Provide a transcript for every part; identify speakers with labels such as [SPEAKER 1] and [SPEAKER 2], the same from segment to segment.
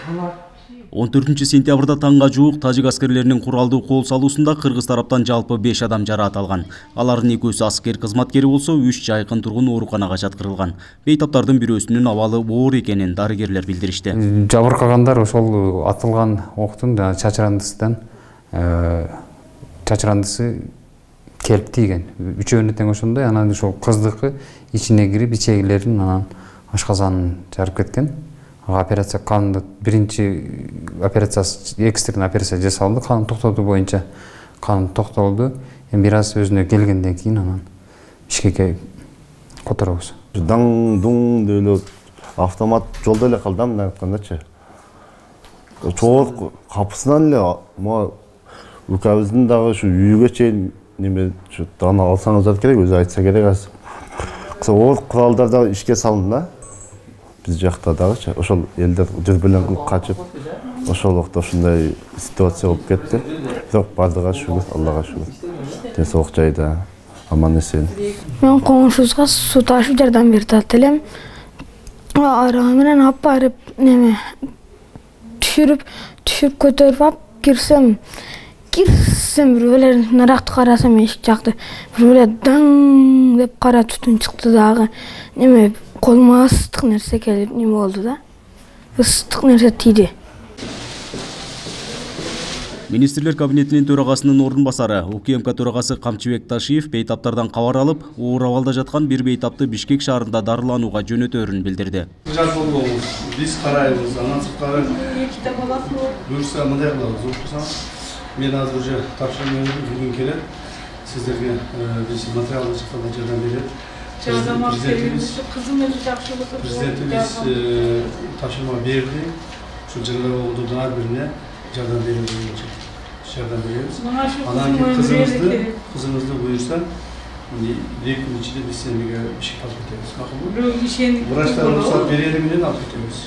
[SPEAKER 1] 14-сентябрда таңға жуық тажик аскерлерinin куралдуу кол салуусунда кыргыз тараптан жалпы 5 адам жараат алган. Алардын экөөсү аскер кызматкери болсо, 3 жайкын тургун ооруканага жаткырылган. Бейтаптардын бирөөсүнүн абалы оор экенин дарыгерлер билдиришти.
[SPEAKER 2] Жабыркагандар ошол атылган октун чачырандысы келип тийген. Үчөөнү тең ошондой, анан ошол кыздыкы ичине кирип ичегилерин анан ашказанын жарып кеткен. Операция канды биринчи операциясы экстренный операция жасалды. Кан токтотуу боюнча кан токтолду. Эми бир аз өзүнө келгенден кийин анан Бишкекке которобуз.
[SPEAKER 3] Даң-дуң деп эле автомат жолдо эле калды, мындай айткандачы. Чоот капысынан эле укабыздын дагы ушу үйгө чейин неме ушу даны алсаңыздар керек, өзү айтса керек азыр. Оор куралдар да ишке салынды да. Биз жакта дагычы ошол элдер жүрбөлөң кылып качып, ошол убакта ушундай ситуация болуп кетти. Бирок бардыгы шүгүр, Аллага шүгүр. Ден соолук жайда аман эсен.
[SPEAKER 4] Мен коңшубузга суу ташып жардам берип элем. Арага менен алып барып неме түшүрүп көтөрүп алып кирсем бир эле наракты карасам эшик жакты бир эле даң деп кара түтүн чыкты дагы. Неме колума ыстык нерсе келип неме болду да. Ыстык нерсе тийди.
[SPEAKER 1] Министрлер кабинетинин төрагасынын ордун басары УКМК төрагасы Камчыбек Ташиев бейтаптардан кабар алып, оор абалда жаткан бир бейтапты Бишкек шаарында дарыланууга жөнөтөрүн билдирди.
[SPEAKER 5] Биз карайбыз, анан сырткары буюрса мындай кылабыз. Мен азыр уже тапшырма бүгүн келет. Сиздерге биз материалдык жактан жардам берет. Президентimiz taşıma verdi. Şu cırlar olduğu ар birine жардам veriyoruz. Жардам veriyoruz. Anaki kızımızdı buyursa bir gün içinde biz senige bir şey alıp gidiyoruz. Uğraşlar ruhsat verelim mi alıp gidiyoruz.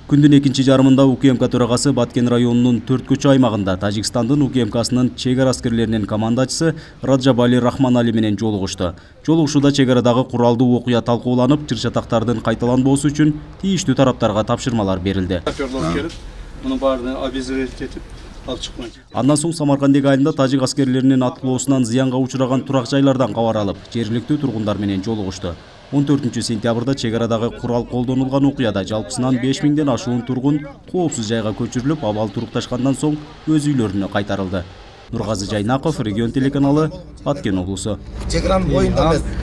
[SPEAKER 1] Күндүн экинчи жарымында УКМК төрагасы Баткен районунун 4 көчө аймагында Тажикстандын УКМКсынын чек ара аскерлеринин командачысы Раджабали Рахманали менен жолугушту. Жолугушууда чек арадагы куралдуу окуя талкууланып, чыр-чатактардын кайталанбоосу үчүн тийиштүү тараптарга тапшырмалар берилди. Андан соң Самаркандек айылында тажик аскерлеринин аткылоосунан зыянга учураган турак жайлардан кабар алып, жергиликтүү тургундар менен жолугушту. 14-сентябрда чек арадагы курал колдонулган окуяда жалпысынан 5000ден ашуун тургун коопсуз жайга көчүрүлүп, абал турукташкандан соң өз үйлөрүнө кайтарылды. Нургазы Жайнаков, Регион телеканалы, Баткен облусу.